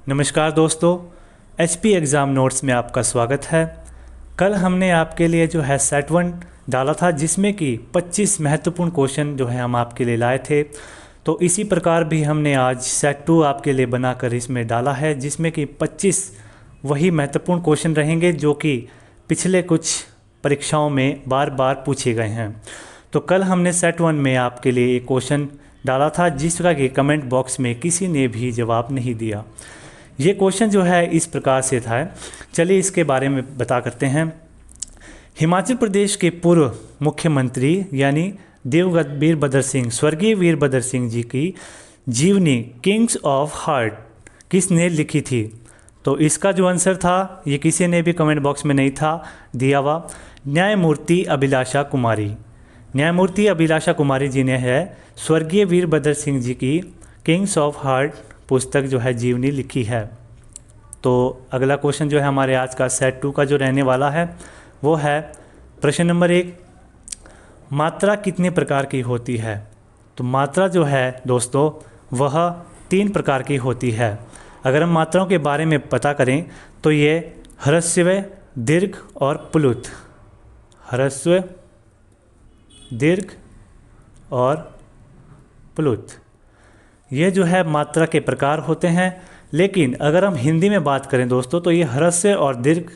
नमस्कार दोस्तों, HP exam notes में आपका स्वागत है। कल हमने आपके लिए जो है सेट 1 डाला था, जिसमें कि 25 महत्वपूर्ण क्वेश्चन जो है हम आपके लिए लाए थे। तो इसी प्रकार भी हमने आज सेट 2 आपके लिए बनाकर इसमें डाला है, जिसमें कि 25 वही महत्वपूर्ण क्वेश्चन रहेंगे जो कि पिछले कुछ परीक्षाओं में बार बार पूछे गए हैं। तो कल हमने सेट 1 में आपके लिए एक क्वेश्चन डाला था, जिसका कि कमेंट बॉक्स में किसी ने भी जवाब नहीं दिया। ये क्वेश्चन जो है इस प्रकार से था, चलिए इसके बारे में बता करते हैं। हिमाचल प्रदेश के पूर्व मुख्यमंत्री यानी दिवंगत वीरभद्र सिंह, स्वर्गीय वीरभद्र सिंह जी की जीवनी किंग्स ऑफ हार्ट किसने लिखी थी? तो इसका जो आंसर था, ये किसी ने भी कमेंट बॉक्स में नहीं था दिया हुआ। न्यायमूर्ति अभिलाषा कुमारी, न्यायमूर्ति अभिलाषा कुमारी जी ने है स्वर्गीय वीरभद्र सिंह जी की किंग्स ऑफ हार्ट पुस्तक जो है जीवनी लिखी है। तो अगला क्वेश्चन जो है हमारे आज का सेट 2 का जो रहने वाला है वो है प्रश्न नंबर 1, मात्रा कितने प्रकार की होती है? तो मात्रा जो है दोस्तों वह 3 प्रकार की होती है। अगर हम मात्राओं के बारे में पता करें तो ये ह्रस्व, दीर्घ और प्लुत। ह्रस्व, दीर्घ और प्लुत, ये जो है मात्रा के प्रकार होते हैं। लेकिन अगर हम हिंदी में बात करें दोस्तों तो ये ह्रस्व और दीर्घ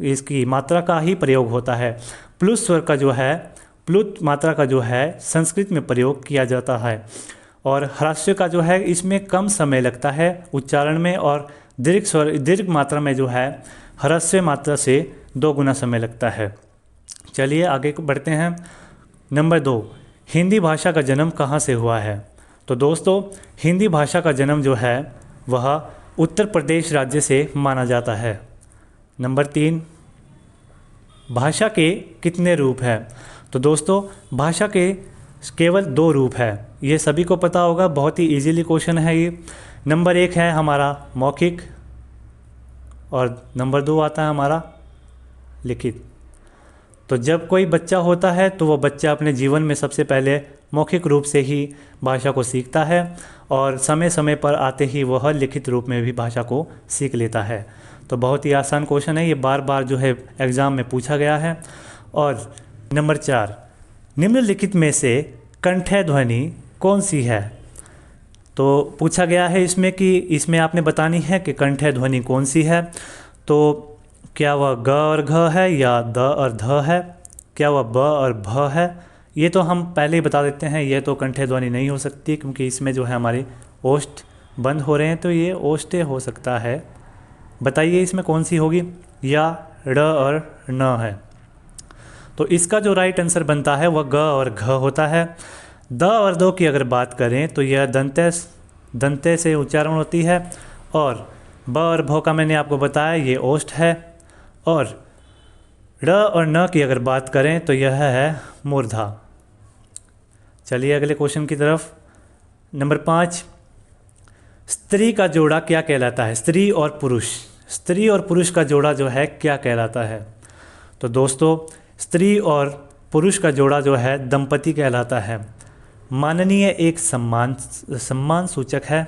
इसकी मात्रा का ही प्रयोग होता है। प्लुत स्वर का जो है, प्लुत मात्रा का जो है संस्कृत में प्रयोग किया जाता है। और ह्रस्व का जो है इसमें कम समय लगता है उच्चारण में, और दीर्घ स्वर, दीर्घ मात्रा में जो है ह्रस्व मात्रा से 2 गुना समय लगता है। चलिए आगे बढ़ते हैं। नंबर 2, हिंदी भाषा का जन्म कहाँ से हुआ है? तो दोस्तों हिंदी भाषा का जन्म जो है वह उत्तर प्रदेश राज्य से माना जाता है। नंबर 3, भाषा के कितने रूप हैं? तो दोस्तों भाषा के केवल 2 रूप है, ये सभी को पता होगा, बहुत ही इजीली क्वेश्चन है ये। नंबर 1 है हमारा मौखिक और नंबर 2 आता है हमारा लिखित। तो जब कोई बच्चा होता है तो वो बच्चा अपने जीवन में सबसे पहले मौखिक रूप से ही भाषा को सीखता है, और समय समय पर आते ही वह लिखित रूप में भी भाषा को सीख लेता है। तो बहुत ही आसान क्वेश्चन है, ये बार बार जो है एग्ज़ाम में पूछा गया है। और नंबर 4, निम्नलिखित में से कंठ्य ध्वनि कौन सी है? तो पूछा गया है इसमें कि इसमें आपने बतानी है कि कंठ्य ध्वनि कौन सी है। तो क्या वह ग और घ है, या द और ध है, क्या वह ब और भ है? ये तो हम पहले ही बता देते हैं, ये तो कंठ्य ध्वनि नहीं हो सकती, क्योंकि इसमें जो है हमारे ओष्ठ बंद हो रहे हैं, तो ये ओष्ठ्य हो सकता है। बताइए इसमें कौन सी होगी, या ड़ और न है? तो इसका जो राइट आंसर बनता है वह ग और घ होता है। द और दो की अगर बात करें तो यह दंते से उच्चारण होती है, और ब और भ का मैंने आपको बताया ये ओष्ठ है। और ड़ और न की अगर बात करें तो यह है मूर्धा। चलिए अगले क्वेश्चन की तरफ। नंबर 5, स्त्री का जोड़ा क्या कहलाता है? स्त्री और पुरुष, स्त्री और पुरुष का जोड़ा जो है क्या कहलाता है? तो दोस्तों स्त्री और पुरुष का जोड़ा जो है दंपति कहलाता है। माननीय एक सम्मान सूचक है।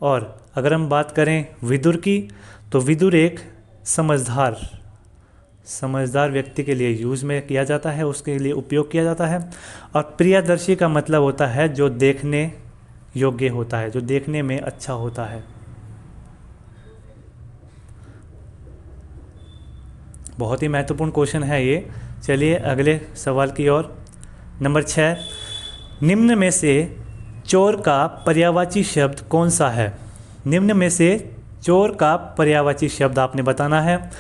और अगर हम बात करें विदुर की, तो विदुर एक समझदार व्यक्ति के लिए यूज़ में किया जाता है, उसके लिए उपयोग किया जाता है। और प्रियदर्शी का मतलब होता है जो देखने योग्य होता है, जो देखने में अच्छा होता है। बहुत ही महत्वपूर्ण क्वेश्चन है ये। चलिए अगले सवाल की ओर। नंबर 6, निम्न में से चोर का पर्यायवाची शब्द कौन सा है? निम्न में से चोर का पर्यायवाची शब्द आपने बताना है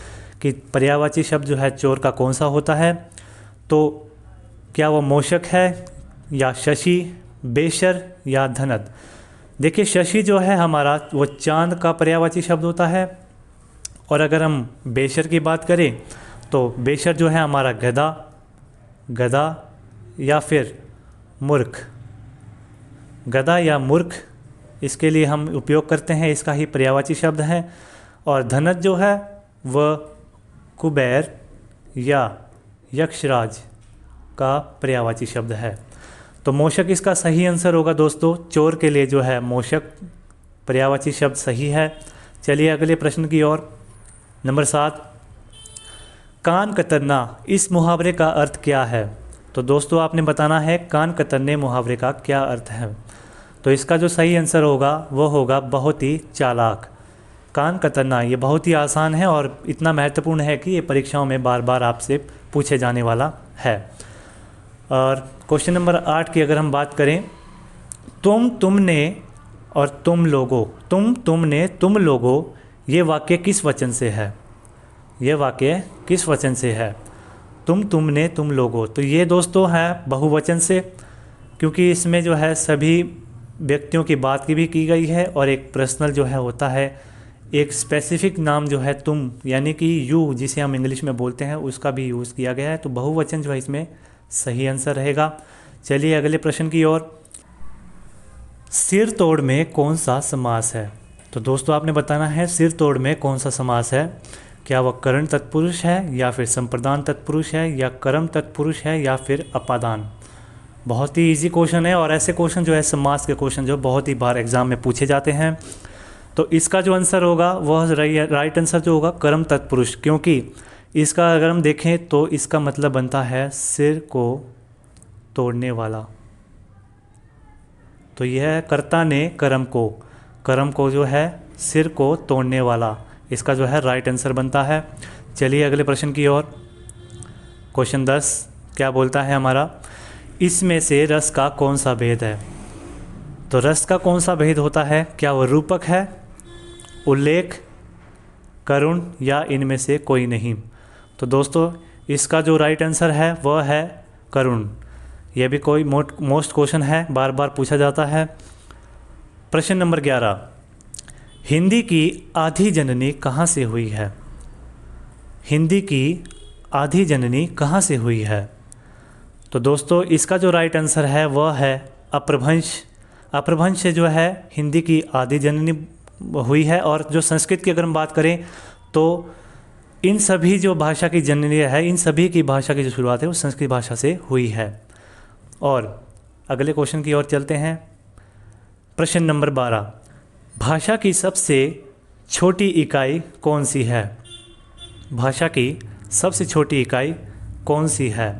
कि पर्यायवाची शब्द जो है चोर का कौन सा होता है। तो क्या वह मूषक है, या शशि, बेशर या धनद? देखिए शशि जो है हमारा वो चांद का पर्यायवाची शब्द होता है। और अगर हम बेशर की बात करें तो बेशर जो है हमारा गधा या फिर मूर्ख, गधा या मूर्ख, इसके लिए हम उपयोग करते हैं, इसका ही पर्यायवाची शब्द है। और धनद जो है वह कुबेर या यक्षराज का पर्यायवाची शब्द है। तो मूषक इसका सही आंसर होगा दोस्तों। चोर के लिए जो है मूषक पर्यायवाची शब्द सही है। चलिए अगले प्रश्न की ओर। नंबर 7, कान कतरना, इस मुहावरे का अर्थ क्या है? तो दोस्तों आपने बताना है कान कतरने मुहावरे का क्या अर्थ है। तो इसका जो सही आंसर होगा वो होगा बहुत ही चालाक। कान कतरना ये बहुत ही आसान है और इतना महत्वपूर्ण है कि ये परीक्षाओं में बार बार आपसे पूछे जाने वाला है। और क्वेश्चन नंबर 8 की अगर हम बात करें, तुमने और तुम लोगों, तुमने तुम लोगों, ये वाक्य किस वचन से है? ये वाक्य किस वचन से है? तुमने तुम लोगों, तो ये दोस्तों है बहुवचन से, क्योंकि इसमें जो है सभी व्यक्तियों की बात की भी की गई है और एक पर्सनल जो है होता है, एक स्पेसिफिक नाम जो है तुम यानी कि यू जिसे हम इंग्लिश में बोलते हैं उसका भी यूज़ किया गया है। तो बहुवचन जो है इसमें सही आंसर रहेगा। चलिए अगले प्रश्न की ओर। सिर तोड़ में कौन सा समास है? तो दोस्तों आपने बताना है सिर तोड़ में कौन सा समास है। क्या वह करण तत्पुरुष है या फिर संप्रदान तत्पुरुष है या कर्म तत्पुरुष है या फिर अपादान? बहुत ही इजी क्वेश्चन है और ऐसे क्वेश्चन जो है समास के क्वेश्चन जो बहुत ही बार एग्जाम में पूछे जाते हैं। तो इसका जो आंसर होगा वह राइट आंसर जो होगा कर्म तत्पुरुष, क्योंकि इसका अगर हम देखें तो इसका मतलब बनता है सिर को तोड़ने वाला। तो यह है कर्ता ने कर्म को जो है सिर को तोड़ने वाला, इसका जो है राइट आंसर बनता है। चलिए अगले प्रश्न की ओर। क्वेश्चन 10 क्या बोलता है हमारा, इसमें से रस का कौन सा भेद है? तो रस का कौन सा भेद होता है? क्या वह रूपक है, उल्लेख, करुण या इनमें से कोई नहीं? तो दोस्तों इसका जो राइट आंसर है वह है करुण। यह भी कोई मोस्ट क्वेश्चन है, बार बार पूछा जाता है। प्रश्न नंबर 11, हिंदी की आधी जननी कहाँ से हुई है? हिंदी की आधी जननी कहाँ से हुई है? तो दोस्तों इसका जो राइट आंसर है वह है अपभ्रंश। अपभ्रंश से जो है हिंदी की आधी जननी हुई है। और जो संस्कृत की अगर हम बात करें तो इन सभी जो भाषा की जननी है, इन सभी की भाषा की जो शुरुआत है वो संस्कृत भाषा से हुई है। और अगले क्वेश्चन की ओर चलते हैं। प्रश्न नंबर 12, भाषा की सबसे छोटी इकाई कौन सी है? भाषा की सबसे छोटी इकाई कौन सी है?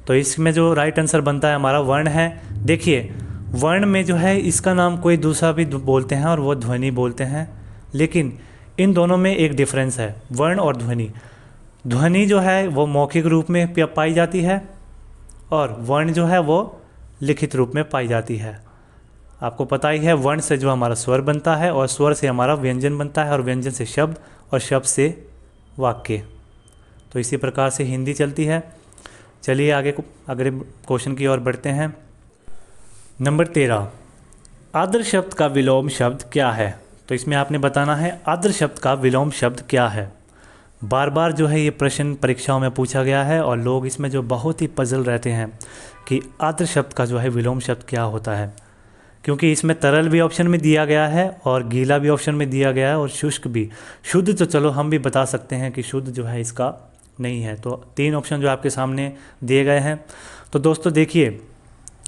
तो इसमें जो राइट आंसर बनता है हमारा वर्ण है। देखिए वर्ण में जो है इसका नाम कोई दूसरा भी बोलते हैं और वो ध्वनि बोलते हैं, लेकिन इन दोनों में एक डिफरेंस है, वर्ण और ध्वनि। ध्वनि जो है वो मौखिक रूप में पाई जाती है और वर्ण जो है वो लिखित रूप में पाई जाती है। आपको पता ही है वर्ण से जो हमारा स्वर बनता है और स्वर से हमारा व्यंजन बनता है और व्यंजन से शब्द और शब्द से वाक्य। तो इसी प्रकार से हिंदी चलती है। चलिए आगे अगले क्वेश्चन की ओर बढ़ते हैं। नंबर 13, आदर शब्द का विलोम शब्द क्या है? तो इसमें आपने बताना है आदर शब्द का विलोम शब्द क्या है। बार बार जो है ये प्रश्न परीक्षाओं में पूछा गया है और लोग इसमें जो बहुत ही पजल रहते हैं कि आदर शब्द का जो है विलोम शब्द क्या होता है, क्योंकि इसमें तरल भी ऑप्शन में दिया गया है और गीला भी ऑप्शन में दिया गया है और शुष्क भी। शुद्ध तो चलो हम भी बता सकते हैं कि शुद्ध जो है इसका नहीं है। तो 3 ऑप्शन जो आपके सामने दिए गए हैं। तो दोस्तों देखिए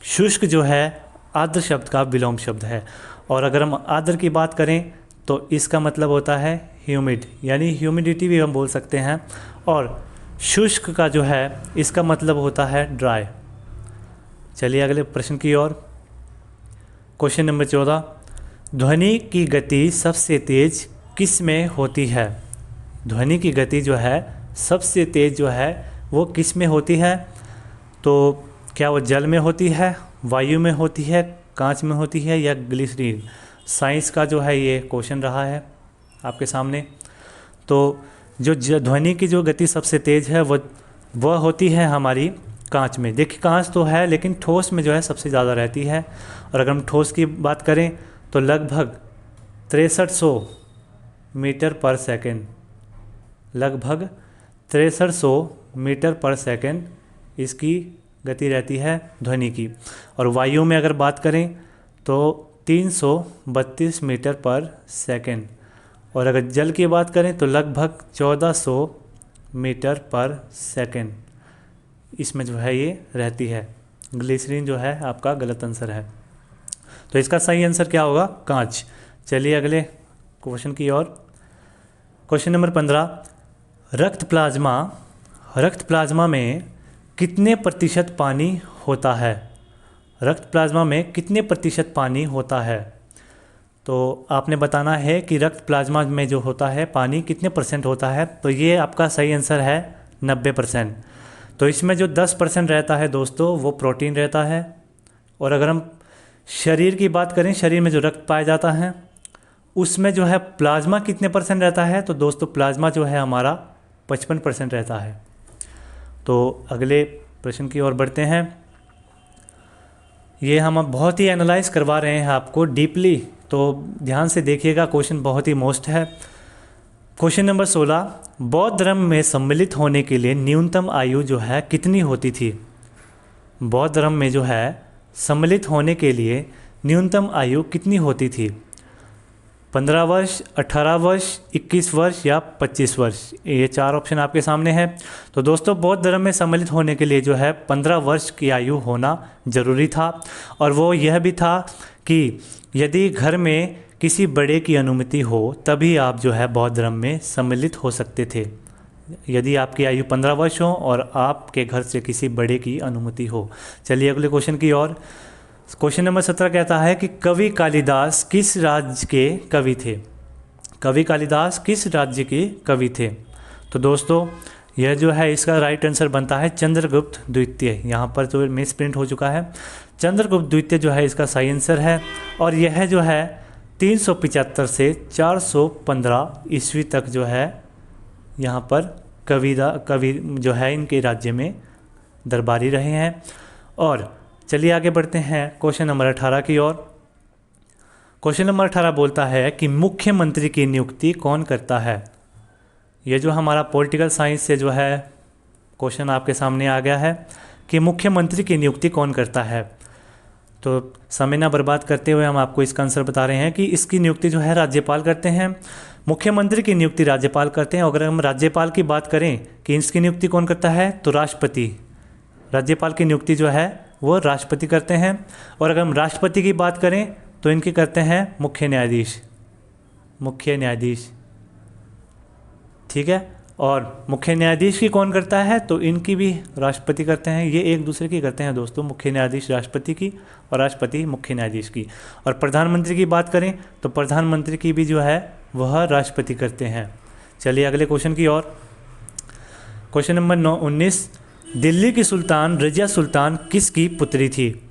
शुष्क जो है आदर शब्द का विलोम शब्द है। और अगर हम आदर की बात करें तो इसका मतलब होता है ह्यूमिड, यानी ह्यूमिडिटी भी हम बोल सकते हैं। और शुष्क का जो है इसका मतलब होता है ड्राई। चलिए अगले प्रश्न की ओर। क्वेश्चन नंबर 14, ध्वनि की गति सबसे तेज किस में होती है? ध्वनि की गति जो है सबसे तेज जो है वो किस में होती है? तो क्या वो जल में होती है, वायु में होती है, कांच में होती है या ग्लिसरीन? साइंस का जो है ये क्वेश्चन रहा है आपके सामने। तो जो ध्वनि की जो गति सबसे तेज है वह होती है हमारी कांच में। देखिए कांच तो है लेकिन ठोस में जो है सबसे ज़्यादा रहती है। और अगर हम ठोस की बात करें तो लगभग 6300 मीटर पर सेकंड, लगभग 6300 मीटर पर सेकंड इसकी गति रहती है ध्वनि की। और वायु में अगर बात करें तो 332 मीटर पर सेकंड। और अगर जल की बात करें तो लगभग 1400 मीटर पर सेकंड इसमें जो है ये रहती है। ग्लिसरीन जो है आपका गलत आंसर है। तो इसका सही आंसर क्या होगा? कांच। चलिए अगले क्वेश्चन की ओर। क्वेश्चन नंबर 15, रक्त प्लाज्मा में कितने प्रतिशत पानी होता है? रक्त प्लाज्मा में कितने प्रतिशत पानी होता है? तो आपने बताना है कि रक्त प्लाज्मा में जो होता है पानी कितने परसेंट होता है। तो ये आपका सही आंसर है 90%। तो इसमें जो 10% रहता है दोस्तों वो प्रोटीन रहता है। और अगर हम शरीर की बात करें, शरीर में जो रक्त पाया जाता है उसमें जो है प्लाज्मा कितने परसेंट रहता है? तो दोस्तों प्लाज्मा जो है हमारा 55% रहता है। तो अगले प्रश्न की ओर बढ़ते हैं। ये हम अब बहुत ही एनालाइज करवा रहे हैं आपको डीपली, तो ध्यान से देखिएगा, क्वेश्चन बहुत ही मोस्ट है। क्वेश्चन नंबर 16, बौद्ध धर्म में सम्मिलित होने के लिए न्यूनतम आयु जो है कितनी होती थी? बौद्ध धर्म में जो है सम्मिलित होने के लिए न्यूनतम आयु कितनी होती थी? 15 वर्ष, 18 वर्ष, 21 वर्ष या 25 वर्ष? ये 4 ऑप्शन आपके सामने हैं। तो दोस्तों बौद्ध धर्म में सम्मिलित होने के लिए जो है 15 वर्ष की आयु होना ज़रूरी था। और वो यह भी था कि यदि घर में किसी बड़े की अनुमति हो तभी आप जो है बौद्ध धर्म में सम्मिलित हो सकते थे। यदि आपकी आयु 15 वर्ष हो और आपके घर से किसी बड़े की अनुमति हो। चलिए अगले क्वेश्चन की ओर। क्वेश्चन नंबर 17 कहता है कि कवि कालिदास किस राज्य के कवि थे? कवि कालिदास किस राज्य के कवि थे? तो दोस्तों यह जो है इसका राइट आंसर बनता है चंद्रगुप्त द्वितीय। यहाँ पर जो मिस प्रिंट हो चुका है, चंद्रगुप्त द्वितीय जो है इसका सही आंसर है। और यह जो है 375 से 415 ईस्वी तक जो है यहाँ पर कवि जो है इनके राज्य में दरबारी रहे हैं। और चलिए आगे बढ़ते हैं क्वेश्चन नंबर 18 की ओर। क्वेश्चन नंबर 18 बोलता है कि मुख्यमंत्री की नियुक्ति कौन करता है? ये जो हमारा पॉलिटिकल साइंस से जो है क्वेश्चन आपके सामने आ गया है कि मुख्यमंत्री की नियुक्ति कौन करता है। तो समय ना बर्बाद करते हुए हम आपको इसका आंसर बता रहे हैं कि इसकी नियुक्ति जो है राज्यपाल करते हैं। मुख्यमंत्री की नियुक्ति राज्यपाल करते हैं। अगर हम राज्यपाल की बात करें कि इसकी नियुक्ति कौन करता है तो राष्ट्रपति, राज्यपाल की नियुक्ति जो है वो राष्ट्रपति करते हैं। और अगर हम राष्ट्रपति की बात करें तो इनकी करते हैं मुख्य न्यायाधीश, ठीक है। और मुख्य न्यायाधीश की कौन करता है तो इनकी भी राष्ट्रपति करते हैं। ये एक दूसरे की करते हैं दोस्तों, मुख्य न्यायाधीश राष्ट्रपति की और राष्ट्रपति मुख्य न्यायाधीश की। और प्रधानमंत्री की बात करें तो प्रधानमंत्री की भी जो है वह राष्ट्रपति करते हैं। चलिए अगले क्वेश्चन की ओर। क्वेश्चन नंबर 19, दिल्ली की सुल्तान रजिया सुल्तान किसकी पुत्री थी?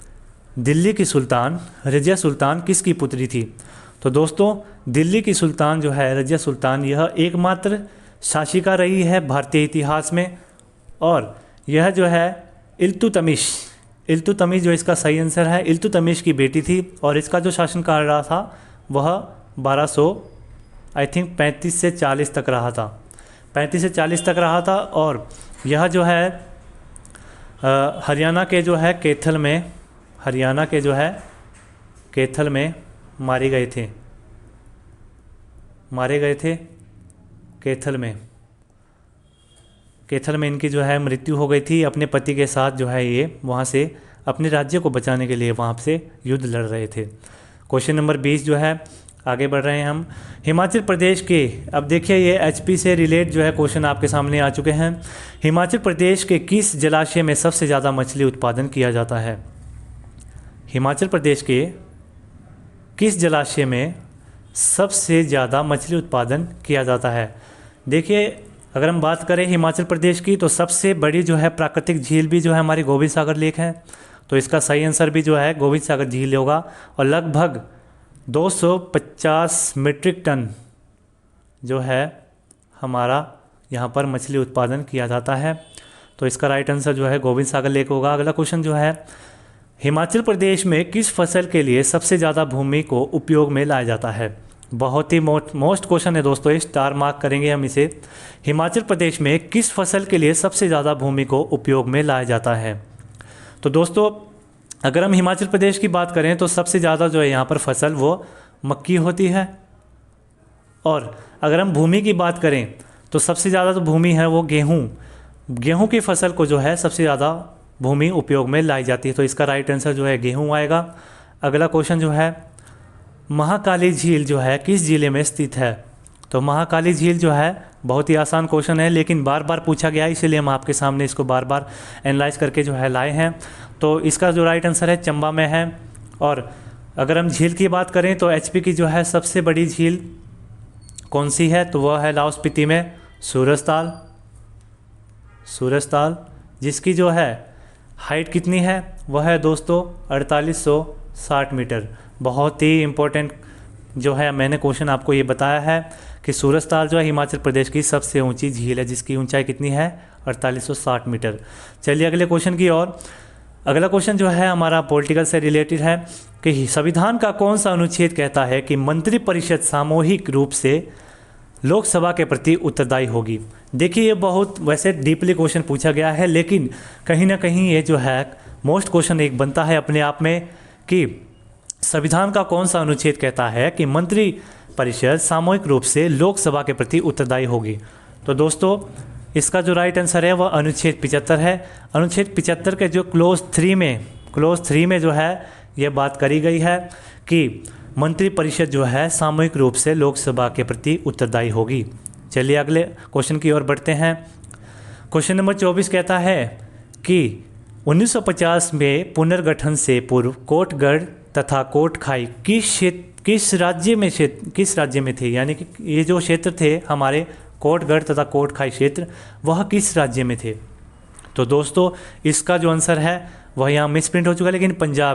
दिल्ली की सुल्तान रजिया सुल्तान किसकी पुत्री थी? तो दोस्तों दिल्ली की सुल्तान जो है रजिया सुल्तान यह एकमात्र शासिका रही है भारतीय इतिहास में। और यह जो है इल्तुतमिश जो इसका सही आंसर है, इल्तुतमिश की बेटी थी। और इसका जो शासनकाल रहा था वह 1235 से 40 तक रहा था, 35 से 40 तक रहा था। और यह जो है हरियाणा के जो है कैथल में मारे गए थे कैथल में इनकी जो है मृत्यु हो गई थी। अपने पति के साथ जो है ये वहाँ से अपने राज्य को बचाने के लिए वहाँ से युद्ध लड़ रहे थे। क्वेश्चन नंबर 20 जो है आगे बढ़ रहे हैं हम। हिमाचल प्रदेश के, अब देखिए ये एचपी से रिलेट जो है क्वेश्चन आपके सामने आ चुके हैं। हिमाचल प्रदेश के किस जलाशय में सबसे ज़्यादा मछली उत्पादन किया जाता है? हिमाचल प्रदेश के किस जलाशय में सबसे ज़्यादा मछली उत्पादन किया जाता है? देखिए अगर हम बात करें हिमाचल प्रदेश की तो सबसे बड़ी जो है प्राकृतिक झील भी जो है हमारी गोविंद सागर लेक है। तो इसका सही आंसर भी जो है गोविंद सागर झील होगा। और लगभग 250 मीट्रिक टन जो है हमारा यहाँ पर मछली उत्पादन किया जाता है। तो इसका राइट आंसर जो है गोविंद सागर लेक होगा। अगला क्वेश्चन जो है, हिमाचल प्रदेश में किस फसल के लिए सबसे ज़्यादा भूमि को उपयोग में लाया जाता है? बहुत ही मोस्ट क्वेश्चन है दोस्तों, स्टार मार्क करेंगे हम इसे। हिमाचल प्रदेश में किस फसल के लिए सबसे ज़्यादा भूमि को उपयोग में लाया जाता है? तो दोस्तों अगर हम हिमाचल प्रदेश की बात करें तो सबसे ज़्यादा जो है यहाँ पर फसल वो मक्की होती है। और अगर हम भूमि की बात करें तो सबसे ज़्यादा जो भूमि है वो गेहूँ की फसल को जो है सबसे ज़्यादा भूमि उपयोग में लाई जाती है। तो इसका राइट आंसर जो है गेहूँ आएगा। अगला क्वेश्चन जो है, महाकाली झील जो है किस ज़िले में स्थित है? तो महाकाली झील जो है बहुत ही आसान क्वेश्चन है, लेकिन बार बार पूछा गया है, इसीलिए हम आपके सामने इसको बार बार एनालाइज करके जो है लाए हैं। तो इसका जो राइट आंसर है चंबा में है। और अगर हम झील की बात करें तो एचपी की जो है सबसे बड़ी झील कौन सी है? तो वह है लाहौल स्पीति में सूरजताल, जिसकी जो है हाइट कितनी है? वह है दोस्तों 4860 मीटर। बहुत ही इम्पोर्टेंट जो है मैंने क्वेश्चन आपको ये बताया है कि सूरजताल जो है हिमाचल प्रदेश की सबसे ऊंची झील है, जिसकी ऊंचाई कितनी है? 4860 मीटर। चलिए अगले क्वेश्चन की ओर। अगला क्वेश्चन जो है हमारा पॉलिटिकल से रिलेटेड है कि संविधान का कौन सा अनुच्छेद कहता है कि मंत्रिपरिषद सामूहिक रूप से लोकसभा के प्रति उत्तरदायी होगी? देखिए ये बहुत वैसे डीपली क्वेश्चन पूछा गया है, लेकिन कहीं ना कहीं ये जो है मोस्ट क्वेश्चन एक बनता है अपने आप में कि संविधान का कौन सा अनुच्छेद कहता है कि मंत्रिपरिषद सामूहिक रूप से लोकसभा के प्रति उत्तरदायी होगी? तो दोस्तों इसका जो राइट आंसर है वह अनुच्छेद 75 है। अनुच्छेद 75 के जो क्लोज 3 में जो है ये बात करी गई है कि मंत्रिपरिषद जो है सामूहिक रूप से लोकसभा के प्रति उत्तरदायी होगी। चलिए अगले क्वेश्चन की ओर बढ़ते हैं। क्वेश्चन नंबर 24 कहता है कि 1950 में पुनर्गठन से पूर्व कोटगढ़ तथा कोटखाई किस राज्य में थे? यानी कि ये जो क्षेत्र थे हमारे कोटगढ़ तथा कोटखाई क्षेत्र, वह किस राज्य में थे? तो दोस्तों इसका जो आंसर है वह यहाँ मिस प्रिंट हो चुका है, लेकिन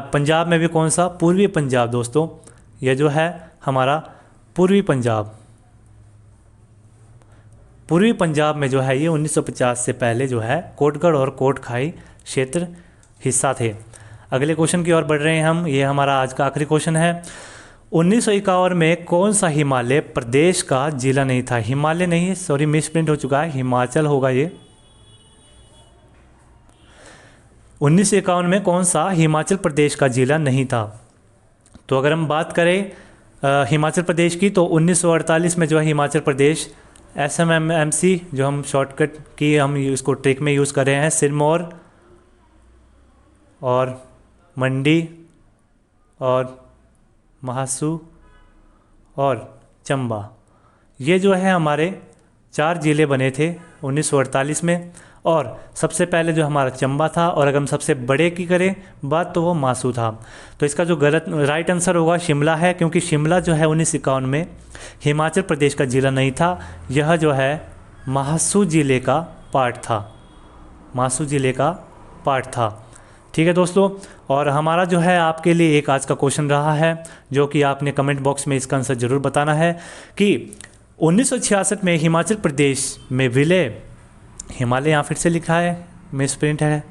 पंजाब में भी कौन सा? पूर्वी पंजाब दोस्तों, यह जो है हमारा पूर्वी पंजाब में जो है ये 1950 से पहले जो है कोटगढ़ और कोटखाई क्षेत्र हिस्सा थे। अगले क्वेश्चन की ओर बढ़ रहे हैं हम। ये हमारा आज का आखिरी क्वेश्चन है। 1951 में कौन सा हिमालय प्रदेश का जिला नहीं था? हिमालय नहीं है, सॉरी मिस प्रिंट हो चुका है, हिमाचल होगा ये। 1951 में कौन सा हिमाचल प्रदेश का जिला नहीं था? तो अगर हम बात करें हिमाचल प्रदेश की तो 1948 में जो है हिमाचल प्रदेश SMMC जो हम शॉर्टकट की हम इसको ट्रिक में यूज़ कर रहे हैं, सिरमौर और मंडी और महासू और चंबा, ये जो है हमारे 4 ज़िले बने थे 1948 में। और सबसे पहले जो हमारा चंबा था, और अगर हम सबसे बड़े की करें बात तो वो मासू था। तो इसका जो राइट आंसर होगा शिमला है, क्योंकि शिमला जो है 1951 में हिमाचल प्रदेश का ज़िला नहीं था, यह जो है महासू ज़िले का पार्ट था। ठीक है दोस्तों, और हमारा जो है आपके लिए एक आज का क्वेश्चन रहा है जो कि आपने कमेंट बॉक्स में इसका आंसर ज़रूर बताना है कि 1966 में हिमाचल प्रदेश में विलय, हिमालय यहाँ फिर से लिखा है, मिस प्रिंट है।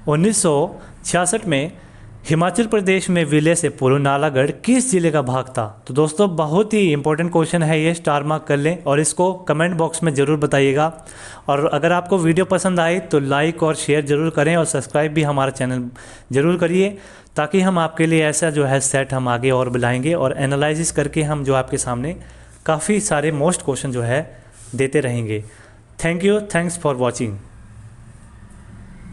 1966 में हिमाचल प्रदेश में विलय से पूर्व नालागढ़ किस ज़िले का भाग था? तो दोस्तों बहुत ही इंपॉर्टेंट क्वेश्चन है ये, स्टार मार्क कर लें और इसको कमेंट बॉक्स में ज़रूर बताइएगा। और अगर आपको वीडियो पसंद आए तो लाइक और शेयर ज़रूर करें और सब्सक्राइब भी हमारा चैनल ज़रूर करिए, ताकि हम आपके लिए ऐसा जो है सेट हम आगे और बुलाएंगे और एनालिसिस करके हम जो आपके सामने काफ़ी सारे मोस्ट क्वेश्चन जो है देते रहेंगे। Thank you, thanks for watching.